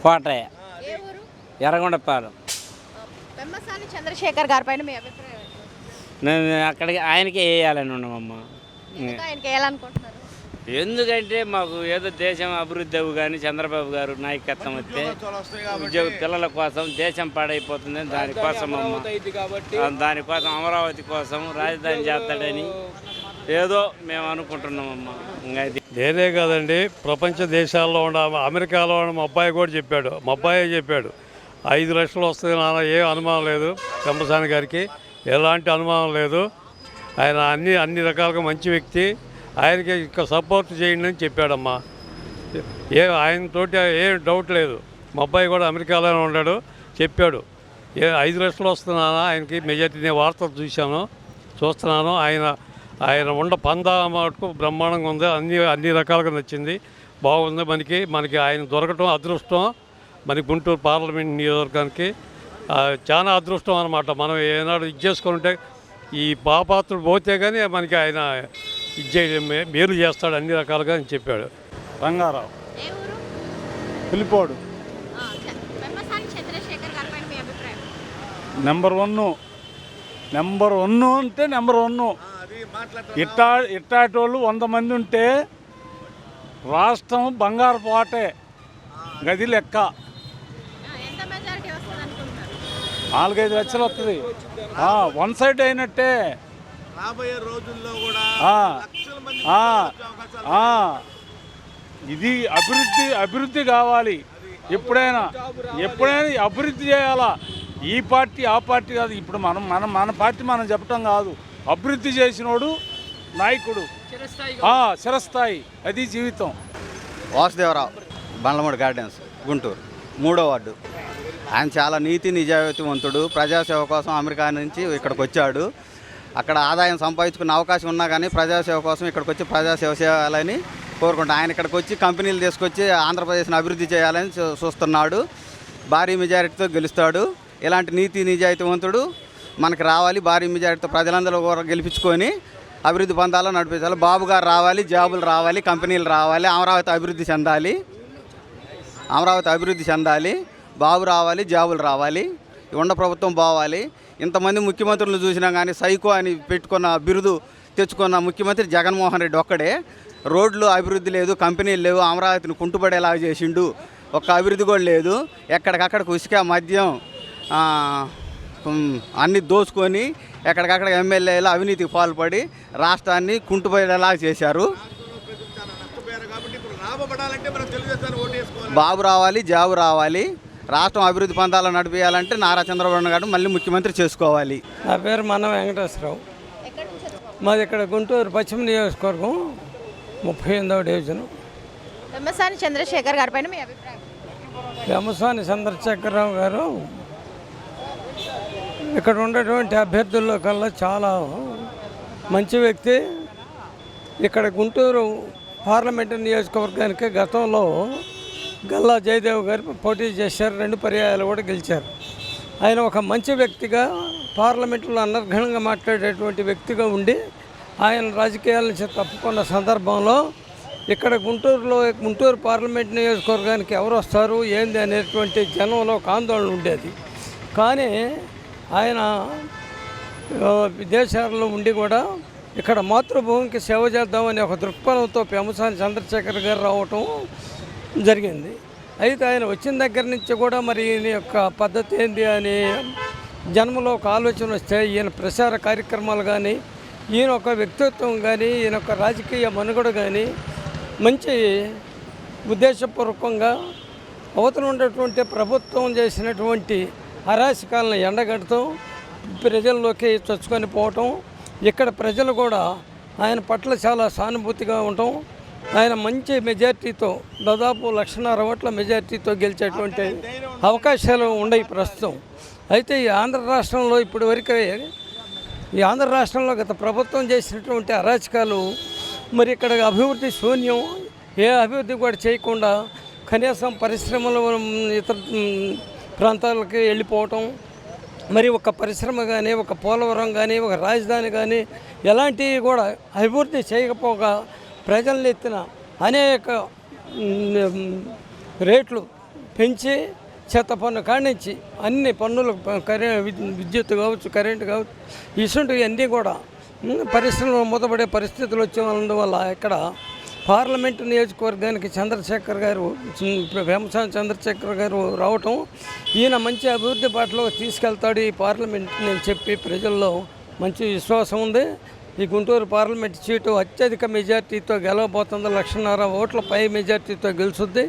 కోటయ్య, ఏ ఊరు? ఎర్రగొండపాలెం. పెమ్మసాని చంద్రశేఖర్ గారి పైన మీ అభిప్రాయం ఏంటి? మేము అక్కడికి ఆయనకే వేయాలని ఉన్నామమ్మా. ఎందుకు ఆయనకి వేయాలనుకుంటున్నారు? ఎందుకంటే మాకు ఏదో దేశం అభివృద్ధి అవ్వు కానీ చంద్రబాబు గారు నాయకత్వం వస్తే ఉద్యోగ పిల్లల కోసం దేశం పాడైపోతుంది దానికోసం దానికోసం అమరావతి కోసం రాజధాని చేస్తాడని ఏదో మేము అనుకుంటున్నామమ్మా. ఇంకా నేనే కాదండి, ప్రపంచ దేశాల్లో ఉన్న అమెరికాలో ఉన్న మా అబ్బాయి కూడా చెప్పాడు, మా అబ్బాయే చెప్పాడు 5 లక్షలు వస్తుంది నాన్న, ఏ అనుమానం లేదు. పెమ్మసాని గారికి ఎలాంటి అనుమానం లేదు. ఆయన అన్ని రకాలుగా మంచి వ్యక్తి, ఆయనకి ఇంకా సపోర్ట్ చేయండి అని చెప్పాడమ్మా. ఆయనతోటి ఏం డౌట్ లేదు. మా అబ్బాయి కూడా అమెరికాలోనే ఉన్నాడు, చెప్పాడు 5 లక్షలు వస్తున్నానా ఆయనకి మెజార్టీ. నేను వార్తలు చూస్తున్నాను. ఆయన పంద మటుకు బ్రహ్మాండంగా ఉంది, అన్ని రకాలుగా నచ్చింది, బాగుంది. మనకి ఆయన దొరకటం అదృష్టం. మన గుంటూరు పార్లమెంట్ నియోజకవర్గానికి చాలా అదృష్టం అన్నమాట. మనం ఏనాడు చేసుకుంటే ఈ పాపాత్రుడు పోతే కానీ మనకి ఆయన మేలు చేస్తాడు అన్ని రకాలుగా అని చెప్పాడు. రంగారావు, ఏ ఊరు? పిలిపోడు. పెమ్మసాని చంద్రశేఖర్ గారి పైన మీ అభిప్రాయం? నెంబర్ 1 అంటే నెంబర్ 1. ఇట్టాటోళ్ళు 100 మంది ఉంటే రాష్ట్రం బంగారు పోటే గది లెక్క. ఎంత మెజారిటీ వస్తుంది అనుకుంటున్నారు? 4-5 లక్షలు వస్తుంది. 1 సైడ్ అయినట్టే. రాబోయే రోజుల్లో కూడా ఇది అభివృద్ధి కావాలి. ఎప్పుడైనా అభివృద్ధి చేయాలా. ఈ పార్టీ ఆ పార్టీ కాదు. ఇప్పుడు మన పార్టీ మనం చెప్పటం కాదు. అభివృద్ధి చేసినోడు నాయకుడు, చిరస్థాయి. అది జీవితం. వాసుదేవరావు, బండ్లమూడి గార్డెన్స్, గుంటూరు, 3వ వార్డు. ఆయన చాలా నీతి నిజాయితీవంతుడు. ప్రజాసేవ కోసం అమెరికా నుంచి ఇక్కడికి వచ్చాడు. అక్కడ ఆదాయం సంపాదించుకునే అవకాశం ఉన్నా కానీ ప్రజాసేవ కోసం ఇక్కడికి వచ్చి ప్రజాసేవ చేయాలని కోరుకుంటాం. ఆయన ఇక్కడికి వచ్చి కంపెనీలు తీసుకొచ్చి ఆంధ్రప్రదేశ్ని అభివృద్ధి చేయాలని చూస్తున్నాడు. భారీ మెజారిటీతో గెలుస్తాడు. ఇలాంటి నీతి నిజాయితీవంతుడు మనకు రావాలి. భారీ మెజారిటీతో ప్రజలందరూ కూడా గెలిపించుకొని అభివృద్ధి పొందాలో నడిపించాలి. బాబు గారు రావాలి, జాబులు రావాలి, కంపెనీలు రావాలి, అమరావతి అభివృద్ధి చెందాలి. బాబు రావాలి, జాబులు రావాలి, ఉండ ప్రభుత్వం బావాలి. ఇంతమంది ముఖ్యమంత్రులను చూసినా కానీ సైకో అని పెట్టుకున్న బిరుదు తెచ్చుకున్న ముఖ్యమంత్రి జగన్మోహన్ రెడ్డి ఒక్కడే. రోడ్లు అభివృద్ధి లేదు, కంపెనీలు లేవు, అమరావతిని కుంటుపడేలా చేసిండు. ఒక్క అభివృద్ధి కూడా లేదు. ఎక్కడికక్కడికి ఉసుక మద్యం అన్నీ దోచుకొని ఎక్కడికక్కడ ఎమ్మెల్యేలు అవినీతికి పాల్పడి రాష్ట్రాన్ని కుంటుపడేలా చేశారు. బాబు రావాలి, జాబు రావాలి, రాష్ట్రం అభివృద్ధి పొందాలని నడిపించాలంటే నారా చంద్రబాబు నాయుడు గారు మళ్ళీ ముఖ్యమంత్రి చేసుకోవాలి. నా పేరు మన వెంకటేశ్వరరావు. మాది ఇక్కడ గుంటూరు పశ్చిమ నియోజకవర్గం 38వ డివిజను. పెమ్మసాని చంద్రశేఖర్ గారి పైన మీ అభిప్రాయం? పెమ్మసాని చంద్రశేఖరరావు గారు ఇక్కడ ఉన్నటువంటి అభ్యర్థుల్లో కల్లా చాలా మంచి వ్యక్తి. ఇక్కడ గుంటూరు పార్లమెంటు నియోజకవర్గానికి గతంలో గల్లా జయదేవ్ గారు పోటీ చేశారు. 2 పర్యాయాలు కూడా గెలిచారు. ఆయన ఒక మంచి వ్యక్తిగా పార్లమెంటులో అనర్ఘణంగా మాట్లాడేటువంటి వ్యక్తిగా ఉండి ఆయన రాజకీయాల నుంచి తప్పుకున్న సందర్భంలో ఇక్కడ గుంటూరు పార్లమెంట్ నియోజకవర్గానికి ఎవరు వస్తారు ఏంది అనేటువంటి జనంలో ఒక ఆందోళన ఉండేది. కానీ ఆయన విదేశాల్లో ఉండి కూడా ఇక్కడ మాతృభూమికి సేవ చేద్దామనే ఒక దృక్పథంతో పెమ్మసాని చంద్రశేఖర్ గారు రావటం జరిగింది. అయితే ఆయన వచ్చిన దగ్గర నుంచి కూడా మరి ఈయన యొక్క పద్ధతి ఏంటి అని జన్మలో ఒక ఆలోచన వస్తే ఈయన ప్రచార కార్యక్రమాలు కానీ, ఈయన ఒక వ్యక్తిత్వం కానీ, ఈయన ఒక రాజకీయ మనుగడ కానీ మంచి ఉద్దేశపూర్వకంగా అవతల ఉన్నటువంటి ప్రభుత్వం చేసినటువంటి అరాచకాలను ఎండగడటం, ప్రజల్లోకి చొచ్చుకొని పోవటం, ఇక్కడ ప్రజలు కూడా ఆయన పట్ల చాలా సానుభూతిగా ఉండటం, ఆయన మంచి మెజార్టీతో దాదాపు 1.5 ఓట్ల మెజార్టీతో గెలిచేటువంటి అవకాశాలు ఉన్నాయి ప్రస్తుతం. అయితే ఈ ఆంధ్ర రాష్ట్రంలో ఇప్పటి వరకే ఈ ఆంధ్ర రాష్ట్రంలో గత ప్రభుత్వం చేసినటువంటి అరాచకాలు, మరి ఇక్కడ అభివృద్ధి శూన్యం, ఏ అభివృద్ధి కూడా చేయకుండా కనీసం పరిశ్రమలు ఇతర ప్రాంతాలకి వెళ్ళిపోవటం, మరి ఒక పరిశ్రమ కానీ, ఒక పోలవరం కానీ, ఒక రాజధాని కానీ ఎలాంటివి కూడా అభివృద్ధి చేయకపోగా ప్రజలను ఎత్తిన అనేక రేట్లు పెంచి చెత్త పన్ను కానించి అన్ని పన్నులు విద్యుత్ కావచ్చు, కరెంటు కావచ్చు, ఇటువంటివి అన్నీ కూడా పరిశ్రమలు మూతపడే పరిస్థితులు వచ్చేందువల్ల ఇక్కడ పార్లమెంటు నియోజకవర్గానికి చంద్రశేఖర్ గారు, వేమసాని చంద్రశేఖర్ గారు రావటం, ఈయన మంచి అభివృద్ధి బాటలో తీసుకెళ్తాడు ఈ పార్లమెంట్ అని చెప్పి ప్రజల్లో మంచి విశ్వాసం ఉంది. ఈ గుంటూరు పార్లమెంట్ సీటు అత్యధిక మెజార్టీతో గెలవబోతుంది. 1.5 ఓట్ల పై మెజార్టీతో గెలుచుద్ది.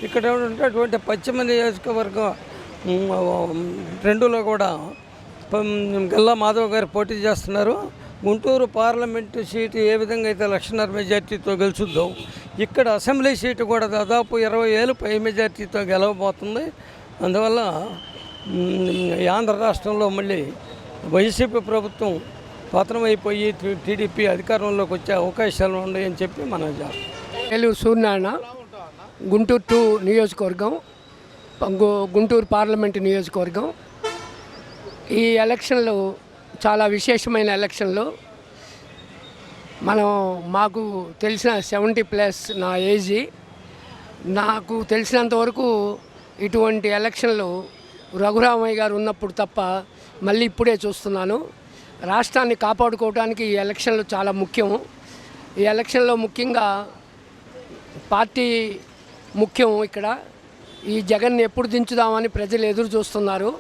ఇక్కడ ఉన్నటువంటి పశ్చిమ నియోజకవర్గం 2లో కూడా గల్లా మాధవ్ గారు పోటీ చేస్తున్నారు. గుంటూరు పార్లమెంటు సీటు ఏ విధంగా అయితే 1.5 మెజార్టీతో గెలుచుద్దో, ఇక్కడ అసెంబ్లీ సీటు కూడా దాదాపు 20,000 పై మెజార్టీతో గెలవబోతుంది. అందువల్ల ఈ ఆంధ్ర రాష్ట్రంలో మళ్ళీ వైసీపీ ప్రభుత్వం పతనమైపోయి టీడీపీ అధికారంలోకి వచ్చే అవకాశాలు ఉన్నాయని చెప్పి మనం చేస్తాం. ఏలూరు సూర్యనారాయణ, గుంటూరు 2 నియోజకవర్గం, గుంటూరు పార్లమెంటు నియోజకవర్గం. ఈ ఎలక్షన్లు చాలా విశేషమైన ఎలక్షన్లు. మాకు తెలిసిన 70+ నా ఏజీ, నాకు తెలిసినంతవరకు ఇటువంటి ఎలక్షన్లు రఘురామయ్య గారు ఉన్నప్పుడు తప్ప మళ్ళీ ఇప్పుడే చూస్తున్నాను. రాష్ట్రాన్ని కాపాడుకోవడానికి ఈ ఎలక్షన్లు చాలా ముఖ్యం. ఈ ఎలక్షన్లో ముఖ్యంగా పార్టీ ముఖ్యం. ఇక్కడ ఈ జగన్ని ఎప్పుడు దించుదామని ప్రజలు ఎదురు చూస్తున్నారు.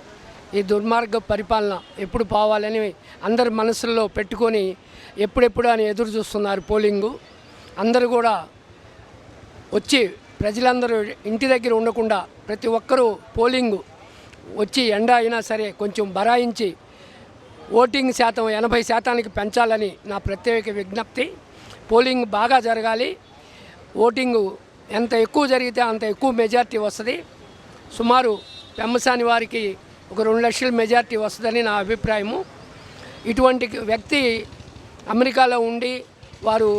ఈ దుర్మార్గ పరిపాలన ఎప్పుడు పోవాలని అందరి మనసుల్లో పెట్టుకొని ఎప్పుడెప్పుడు అని ఎదురు చూస్తున్నారు. పోలింగు అందరూ కూడా వచ్చి, ప్రజలందరూ ఇంటి దగ్గర ఉండకుండా ప్రతి ఒక్కరూ పోలింగు వచ్చి ఎండ అయినా సరే కొంచెం బరాయించి ఓటింగ్ శాతం 80% పెంచాలని నా ప్రత్యేక విజ్ఞప్తి. పోలింగ్ బాగా జరగాలి. ఓటింగు ఎంత ఎక్కువ జరిగితే అంత ఎక్కువ మెజార్టీ వస్తుంది. సుమారు పెమ్మసాని వారికి ఒక 2 లక్షల మెజార్టీ వస్తుందని నా అభిప్రాయము. ఇటువంటి వ్యక్తి అమెరికాలో ఉండి వారు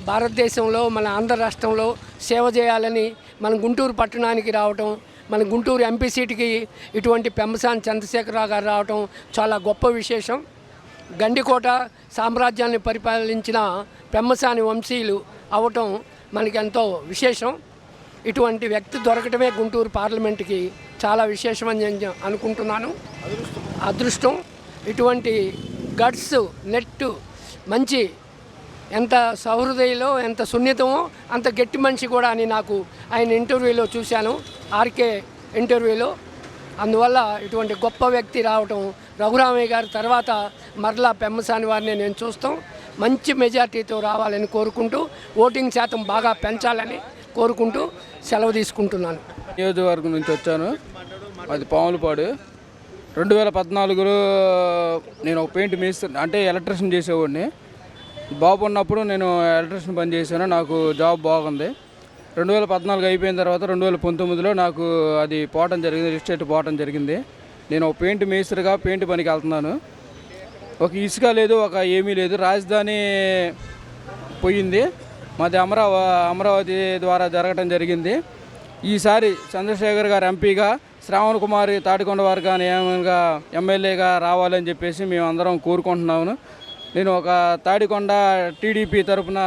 భారతదేశంలో మన ఆంధ్ర రాష్ట్రంలో సేవ చేయాలని మన గుంటూరు పట్టణానికి రావటం, మన గుంటూరు ఎంపీ సీటుకి ఇటువంటి పెమ్మసాని చంద్రశేఖరరావు గారు రావటం చాలా గొప్ప విశేషం. గండికోట సామ్రాజ్యాన్ని పరిపాలించిన పెమ్మసాని వంశీయులు అవటం మనకెంతో విశేషం. ఇటువంటి వ్యక్తి దొరకటమే గుంటూరు పార్లమెంట్కి చాలా విశేషమని నేను అనుకుంటున్నాను. అదృష్టం. ఇటువంటి గట్స్, నెట్టు, మంచి, ఎంత సహృదయలో ఎంత సున్నితమో అంత గట్టి మనిషి కూడా అని నాకు ఆయన ఇంటర్వ్యూలో చూశాను, ఆర్కే ఇంటర్వ్యూలో. అందువల్ల ఇటువంటి గొప్ప వ్యక్తి రావటం, రఘురామయ్య గారి తర్వాత మరలా పెమ్మసాని వారిని నేను చూస్తాం. మంచి మెజార్టీతో రావాలని కోరుకుంటూ, ఓటింగ్ శాతం బాగా పెంచాలని కోరుకుంటూ సెలవు తీసుకుంటున్నాను. నియోజకవర్గం నుంచి వచ్చాను. అది పాములపాడు. 2014లో నేను ఒక పెయింట్ మేస్త్రి, అంటే ఎలక్ట్రీషియన్ చేసేవాడిని. బాబు ఉన్నప్పుడు నేను ఎలక్ట్రీషియన్ పని చేశాను. నాకు జాబ్ బాగుంది. 2014 అయిపోయిన తర్వాత 2019లో నాకు అది పోవటం జరిగింది, రిజిస్ట్రేట్ పోవటం జరిగింది. నేను ఒక పెయింట్ మేస్త్రిగా పెయింట్ పనికి వెళ్తున్నాను. ఒక ఇసుక లేదు, ఒక ఏమీ లేదు. రాజధాని పోయింది. మాది అమరావతి ద్వారా జరగటం జరిగింది. ఈసారి చంద్రశేఖర్ గారు ఎంపీగా, శ్రావణ్ కుమార్ తాడికొండ వారు కానీ ఏమైనా ఎమ్మెల్యేగా రావాలని చెప్పేసి మేము అందరం కోరుకుంటున్నాము. నేను ఒక తాడికొండ టీడీపీ తరఫున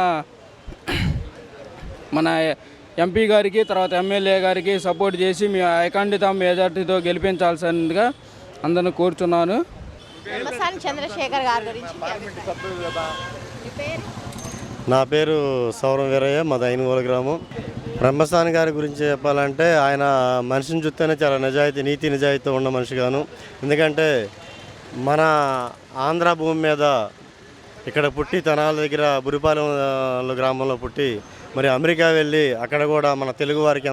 మన ఎంపీ గారికి, తర్వాత ఎమ్మెల్యే గారికి సపోర్ట్ చేసి మీ అఖండిత మెజార్టీతో గెలిపించాల్సిందిగా అందరిని కోరుచున్నాను. పెమ్మసాని చంద్రశేఖర్ గారి గురించి మీ అభిప్రాయం? మీ పేరు? నా పేరు సౌరం వీరయ్య, మాది ఐనుగోల గ్రామం. పెమ్మసాని గారి గురించి చెప్పాలంటే ఆయన మనిషిని చూస్తేనే చాలా నీతి నిజాయితీతో ఉన్న మనిషిగాను. ఎందుకంటే మన ఆంధ్ర భూమి మీద ఇక్కడ పుట్టి, తెనాల దగ్గర బురిపాలెం గ్రామంలో పుట్టి మరి అమెరికా వెళ్ళి అక్కడ కూడా మన తెలుగు వారికి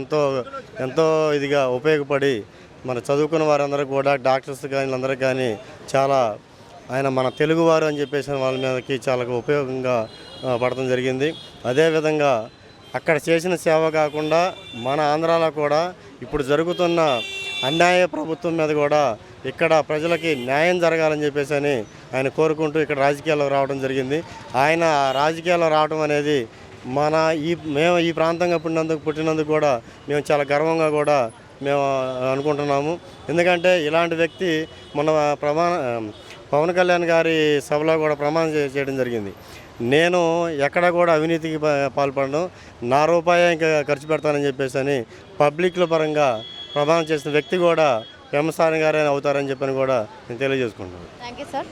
ఎంతో ఇదిగా ఉపయోగపడి మన చదువుకున్న వారందరూ కూడా డాక్టర్స్ కానీ అందరికీ కానీ చాలా ఆయన మన తెలుగువారు అని చెప్పేసి వాళ్ళ మీదకి చాలా ఉపయోగంగా పడటం జరిగింది. అదేవిధంగా అక్కడ చేసిన సేవ కాకుండా మన ఆంధ్రాలో కూడా ఇప్పుడు జరుగుతున్న అన్యాయ ప్రభుత్వం మీద కూడా ఇక్కడ ప్రజలకి న్యాయం జరగాలని చెప్పేసి అని ఆయన కోరుకుంటూ ఇక్కడ రాజకీయాల్లో రావడం జరిగింది. ఆయన రాజకీయాల్లో రావడం అనేది మేము ఈ ప్రాంతంగా పుట్టినందుకు కూడా మేము చాలా గర్వంగా కూడా మేము అనుకుంటున్నాము. ఎందుకంటే ఇలాంటి వ్యక్తి మన పవన్ కళ్యాణ్ గారి సభలో కూడా ప్రమాణం చేయడం జరిగింది. నేను ఎక్కడ కూడా అవినీతికి పాల్పడను, నా రూపాయి ఇంకా ఖర్చు పెడతానని చెప్పేసి అని పబ్లిక్ల పరంగా ప్రమాణం చేసిన వ్యక్తి కూడా బ్రహ్మస్థానం గారే అవుతారని చెప్పని కూడా నేను తెలియజేసుకుంటున్నాను. Thank you sir.